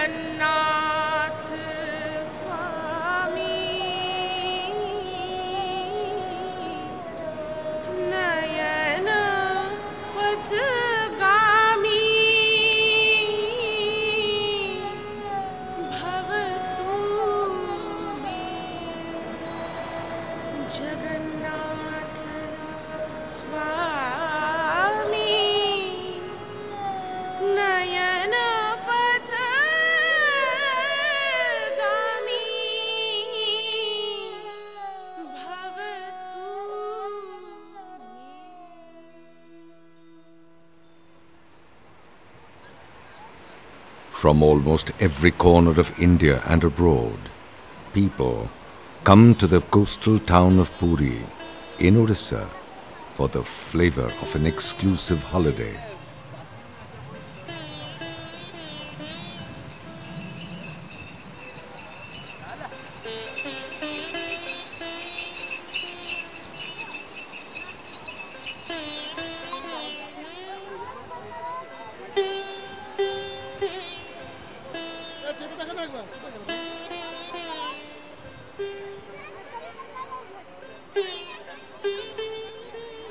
Jagannath Swami Nayana Pathgami Bhavatu me Jagannath Swami Nayana Pathgami Bhavatu me. From almost every corner of India and abroad, people come to the coastal town of Puri in Orissa for the flavor of an exclusive holiday.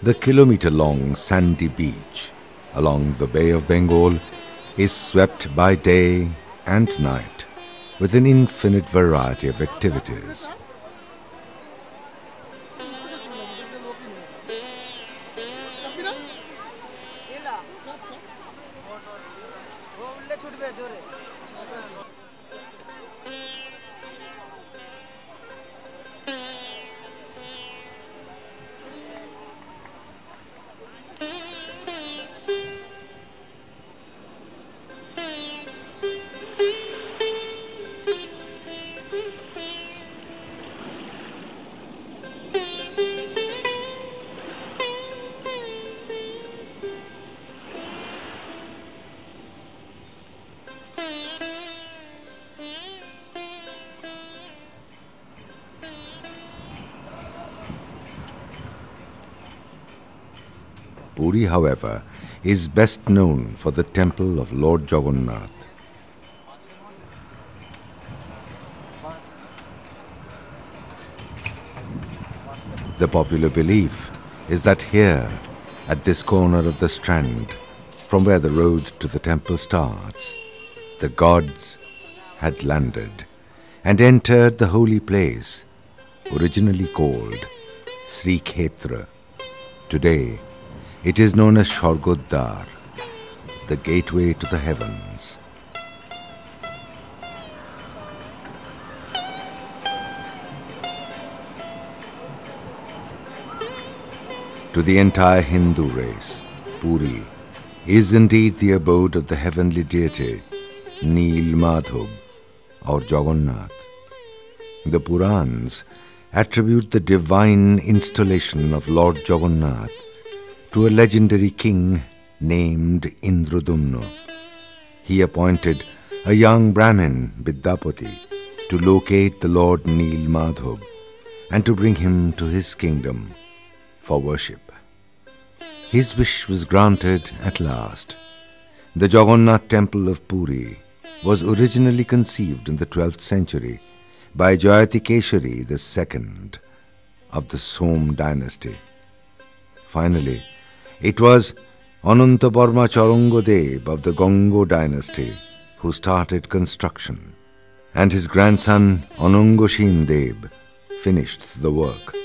The kilometer-long sandy beach along the Bay of Bengal is swept by day and night with an infinite variety of activities. Puri, however, is best known for the temple of Lord Jagannath. The popular belief is that here, at this corner of the strand, from where the road to the temple starts, the gods had landed and entered the holy place, originally called Sri Khetra. Today, it is known as Swargodwar, the gateway to the heavens. To the entire Hindu race, Puri is indeed the abode of the heavenly deity, Neel Madhub or Jagannath. The Purans attribute the divine installation of Lord Jagannath to a legendary king named Indradumna. He appointed a young Brahmin, Vidyapati, to locate the Lord Neel Madhub and to bring him to his kingdom for worship. His wish was granted at last. The Jagannath temple of Puri was originally conceived in the 12th century by Jayatikeshari II of the Som dynasty. Finally, it was Anantavarma Charangodev of the Gango dynasty who started construction, and his grandson Anangoshin Dev finished the work.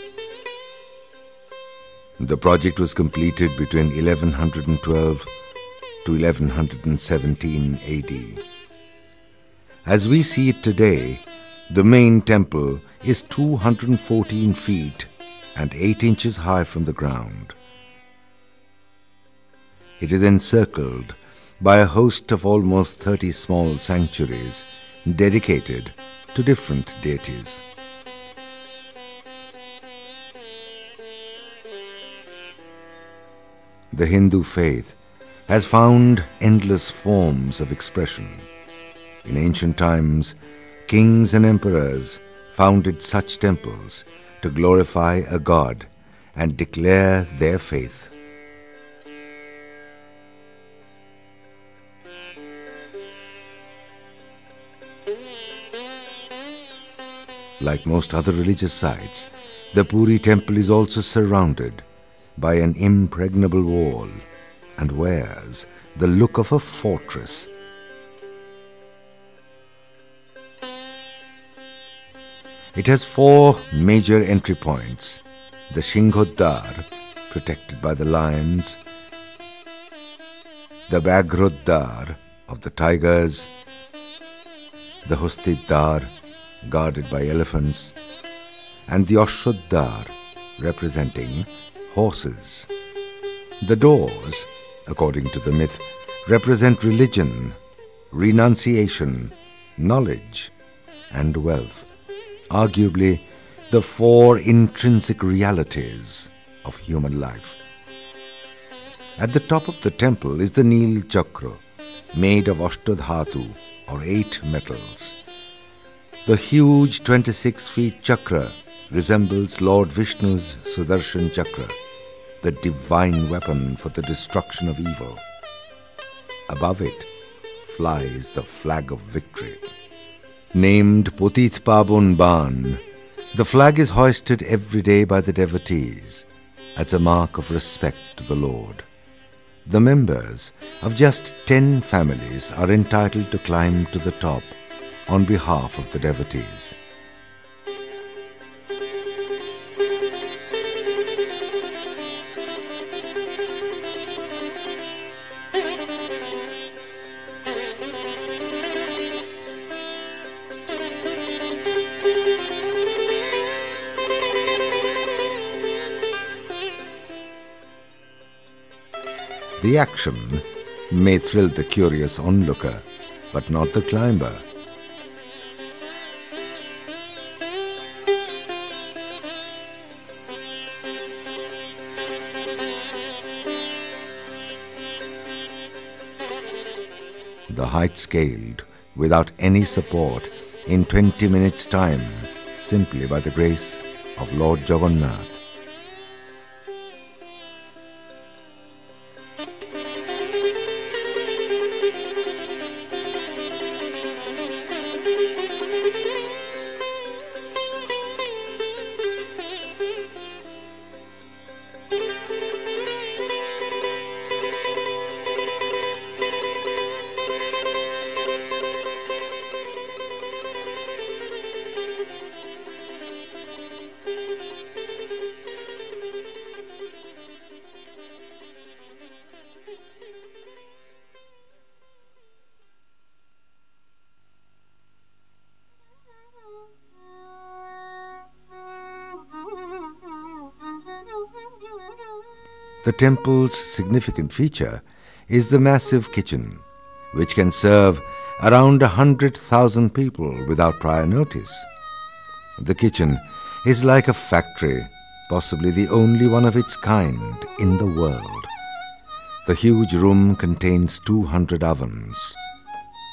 The project was completed between 1112 to 1117 AD. As we see it today, the main temple is 214 feet and 8 inches high from the ground. It is encircled by a host of almost 30 small sanctuaries dedicated to different deities. The Hindu faith has found endless forms of expression. In ancient times, kings and emperors founded such temples to glorify a god and declare their faith. Like most other religious sites, the Puri temple is also surrounded by an impregnable wall and wears the look of a fortress. It has 4 major entry points: the Shingodwar, protected by the lions, the Bagrodwar of the tigers, the Hostidwar, guarded by elephants, and the Oshodwar, representing horses. The doors, according to the myth, represent religion, renunciation, knowledge, and wealth, arguably the 4 intrinsic realities of human life. At the top of the temple is the Neel Chakra, made of Ashtadhatu, or 8 metals. The huge 26-feet chakra resembles Lord Vishnu's Sudarshan Chakra, the divine weapon for the destruction of evil. Above it flies the flag of victory. Named Potit Pabon Ban, the flag is hoisted every day by the devotees as a mark of respect to the Lord. The members of just 10 families are entitled to climb to the top on behalf of the devotees. The action may thrill the curious onlooker, but not the climber. The height scaled without any support in 20 minutes' time, simply by the grace of Lord Jagannath. The temple's significant feature is the massive kitchen, which can serve around 100,000 people without prior notice. The kitchen is like a factory, possibly the only one of its kind in the world. The huge room contains 200 ovens.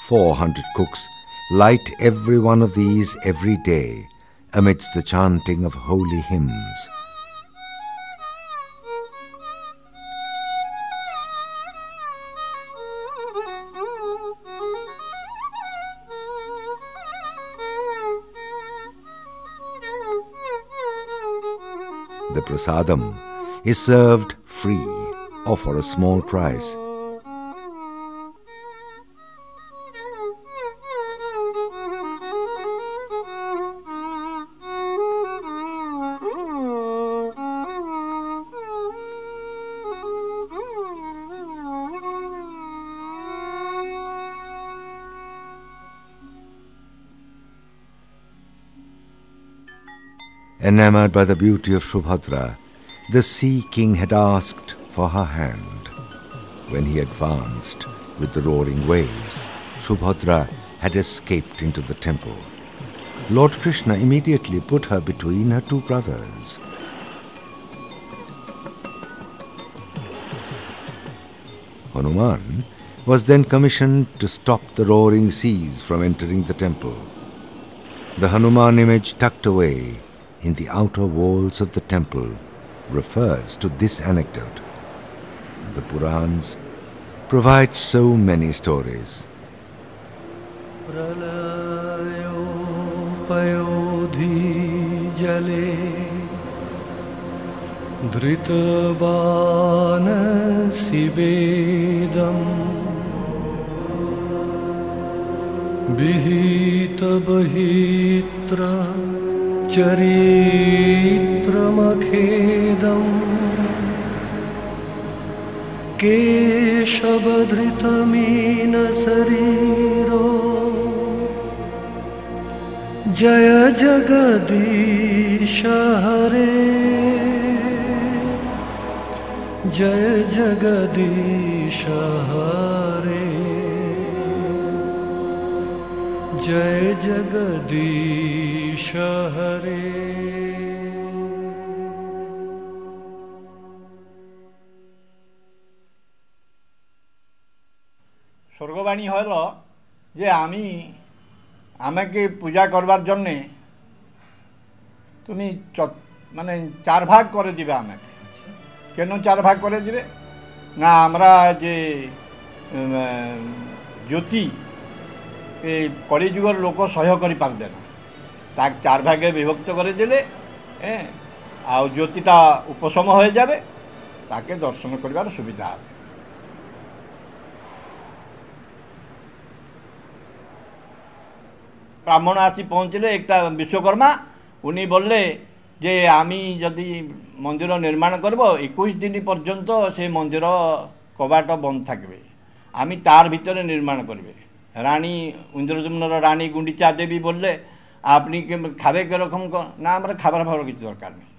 400 cooks light every one of these every day amidst the chanting of holy hymns. The prasadam is served free or for a small price. Enamored by the beauty of Subhadra, the sea king had asked for her hand. When he advanced with the roaring waves, Subhadra had escaped into the temple. Lord Krishna immediately put her between her 2 brothers. Hanuman was then commissioned to stop the roaring seas from entering the temple. The Hanuman image tucked away in the outer walls of the temple refers to this anecdote. The Purans provide so many stories. जले धृतबाणसि वेदम् विहितबहित्र चरित्रमखेदम् केशवधृतमीनशरीरो जय जगदीश हरे जय जगदीश हरे जय जगदीश हरे। স্বর্গবাণী হল যে আমাকে পূজা করবার জন্যে তুমি মানে 4 ভাগ করে দিবে আমাকে। কেন 4 ভাগ করে দিবে না, আমরা যে জ্যোতি এই কলিযুগের লোক সহ্য করে পারবে না, তাকে 4 ভাগে বিভক্ত করে দিলে আর জ্যোতিটা উপশম হয়ে যাবে, তাকে দর্শন করবার সুবিধা হবে। ব্রাহ্মণ আসি পৌঁছলে একটা বিশ্বকর্মা, উনি বললে যে আমি যদি মন্দির নির্মাণ করব 21 দিন পর্যন্ত সেই মন্দির কবাট বন্ধ থাকবে, আমি তার ভিতরে নির্মাণ করবে। রানী ইন্দ্রদম্নর রানী গুন্ডিচা দেবী বললে আপনি খাবে কীরকম না, আমরা খাবার ফাবার কিছু দরকার নেই।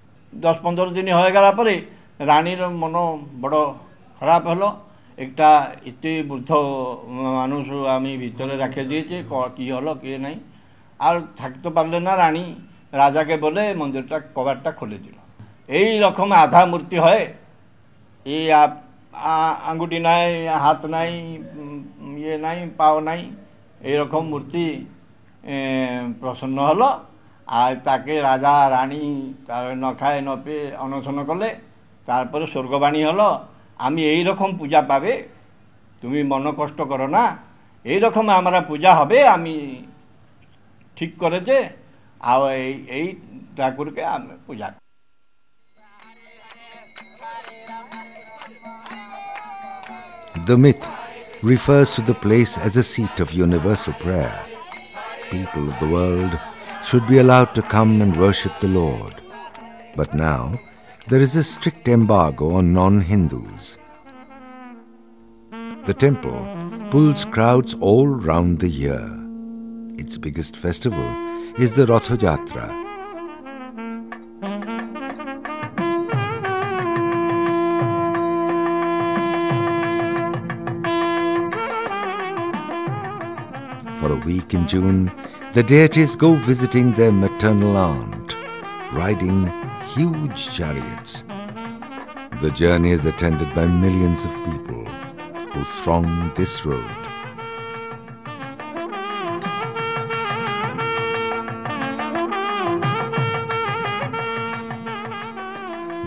10-15 দিন হয়ে গেল পরে রানীর মন বড় খারাপ হলো, একটা এতে বৃদ্ধ মানুষ আমি ভিতরে রেখে দিয়েছি, কী হলো কে নাই, আর থাকতে পারলে না। রানী রাজাকে বলে মন্দিরটা কবাটটা খুলে দিল। এই রকম আধা মূর্তি হয়, এই আঙ্গুটি নাই, হাত নাই, ইয়ে নাই, পাও নাই, এইরকম মূর্তি প্রসন্ন হলো। আর তাকে রাজা রানী তার ন খায় ন পেয়ে অনশন করলে। তারপরে স্বর্গবাণী হলো আমি এই রকম পূজা পাবে, তুমি মন কষ্ট করো না, এই রকম আমরা পূজা হবে, আমি ঠিক করেছে। আর এই ঠাকুরকে আমি পূজা। The myth refers to the place as a seat of universal prayer. People of the world should be allowed to come and worship the Lord. But now, there is a strict embargo on non-Hindus. The temple pulls crowds all round the year. Its biggest festival is the Ratha Jatra. For a week in June, the deities go visiting their maternal aunt, riding huge chariots. The journey is attended by millions of people who throng this road.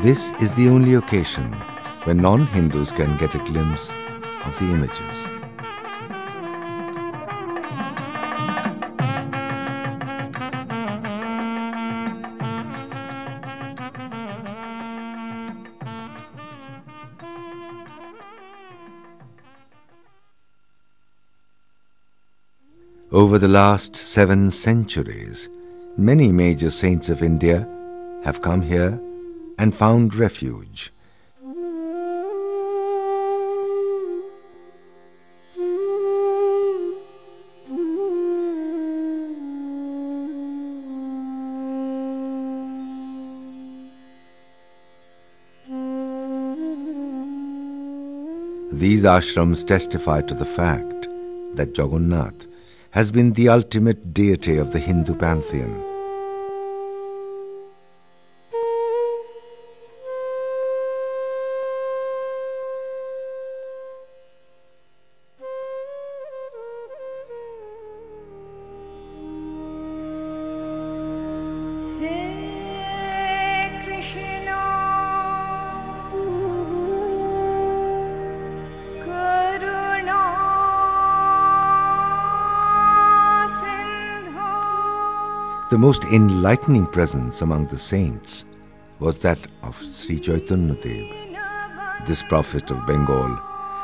This is the only occasion when non-Hindus can get a glimpse of the images. Over the last 7 centuries, many major saints of India have come here and found refuge. These ashrams testify to the fact that Jagannath has been the ultimate deity of the Hindu pantheon. The most enlightening presence among the saints was that of Sri Chaitanya Dev. This prophet of Bengal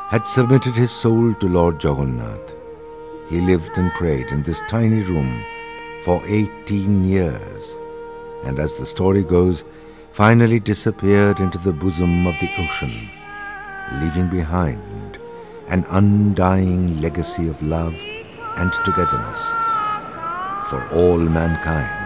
had submitted his soul to Lord Jagannath. He lived and prayed in this tiny room for 18 years, and as the story goes, finally disappeared into the bosom of the ocean, leaving behind an undying legacy of love and togetherness for all mankind.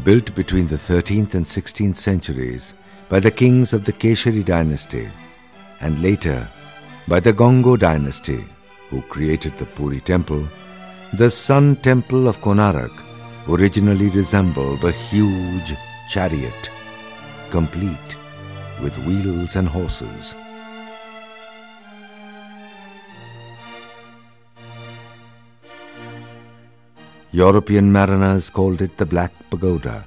Built between the 13th and 16th centuries by the kings of the Keshari dynasty and later by the Gongo dynasty, who created the Puri temple, the Sun Temple of Konarak originally resembled a huge chariot, complete with wheels and horses. European mariners called it the Black Pagoda,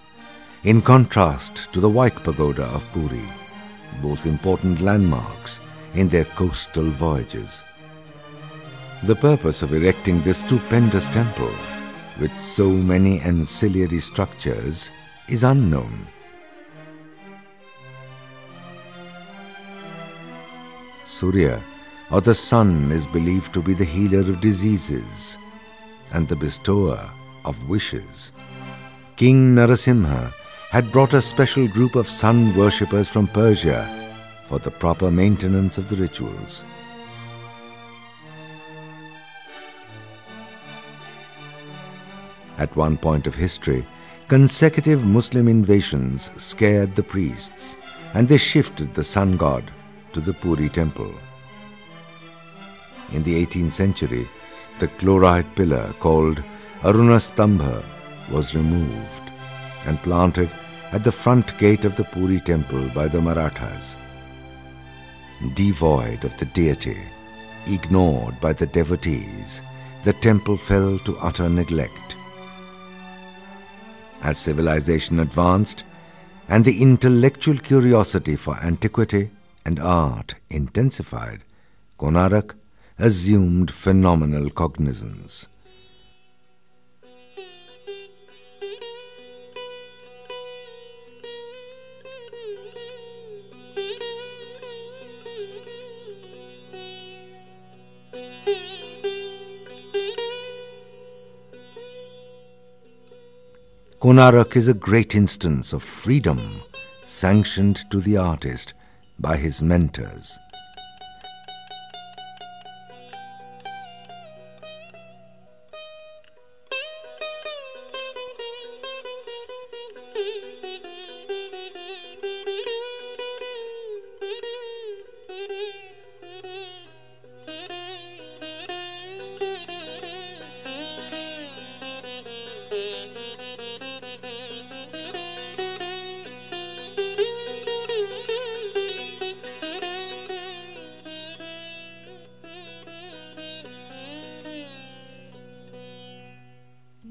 in contrast to the White Pagoda of Puri, both important landmarks in their coastal voyages. The purpose of erecting this stupendous temple, with so many ancillary structures, is unknown. Surya, or the sun, is believed to be the healer of diseases and the bestower of wishes. King Narasimha had brought a special group of sun worshippers from Persia for the proper maintenance of the rituals. At one point of history, consecutive Muslim invasions scared the priests, and they shifted the sun god to the Puri temple. In the 18th century, the chloride pillar called Arunastambha was removed and planted at the front gate of the Puri temple by the Marathas. Devoid of the deity, ignored by the devotees, the temple fell to utter neglect. As civilization advanced and the intellectual curiosity for antiquity and art intensified, Konarak assumed phenomenal cognizance. Konarak is a great instance of freedom sanctioned to the artist by his mentors.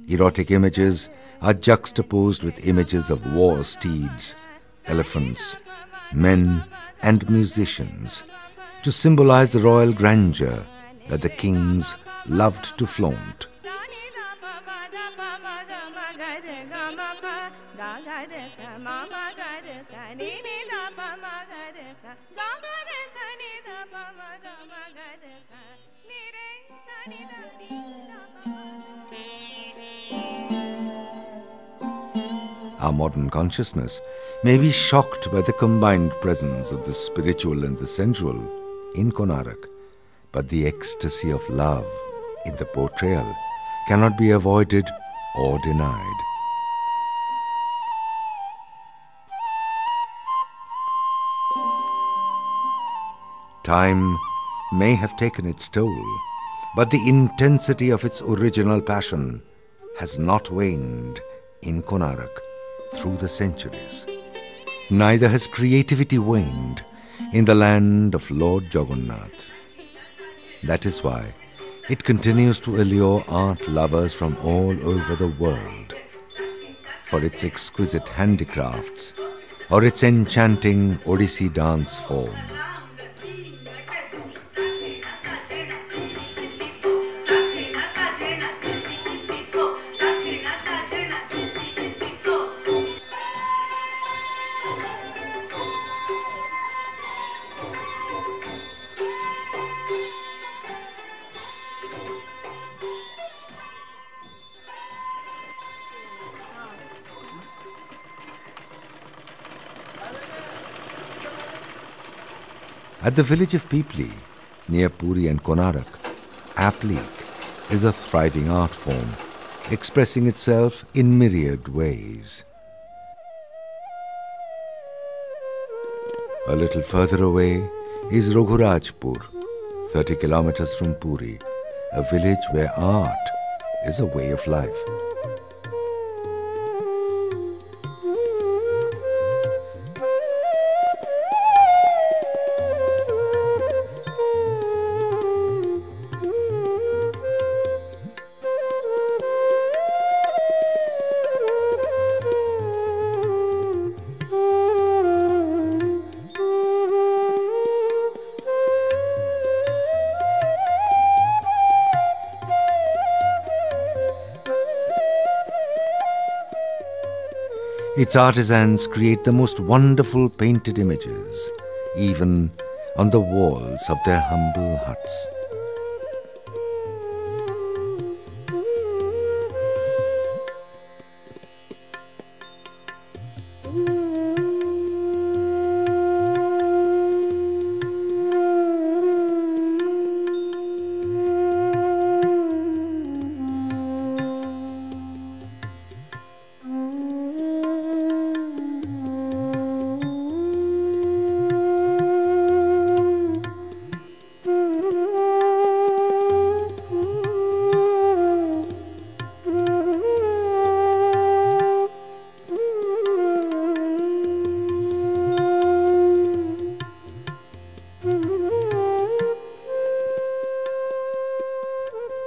Erotic images are juxtaposed with images of war steeds, elephants, men and musicians to symbolize the royal grandeur that the kings loved to flaunt. ga ga re sa ma ma ga re sa ni ni da pa ma ga re sa ga re sa ni da pa ma ga re sa ni re sa ni da pa ma. Our modern consciousness may be shocked by the combined presence of the spiritual and the sensual in Konarak, but the ecstasy of love in the portrayal cannot be avoided or denied. Time may have taken its toll, but the intensity of its original passion has not waned in Konarak through the centuries. Neither has creativity waned in the land of Lord Jagannath. That is why it continues to allure art lovers from all over the world for its exquisite handicrafts or its enchanting Odissi dance form. At the village of Pipli, near Puri and Konarak, applique is a thriving art form, expressing itself in myriad ways. A little further away is Raghurajpur, 30 kilometers from Puri, a village where art is a way of life. Its artisans create the most wonderful painted images, even on the walls of their humble huts.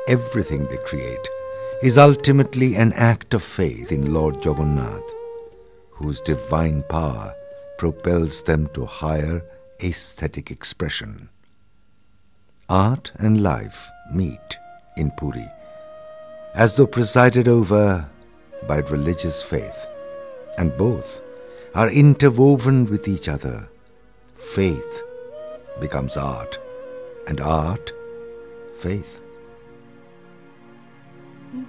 Everything they create is ultimately an act of faith in Lord Jagannath, whose divine power propels them to higher aesthetic expression. Art and life meet in Puri, as though presided over by religious faith, and both are interwoven with each other. Faith becomes art, and art, faith.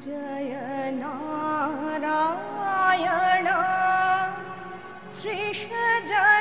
Jaya Narayana Srisha Jaya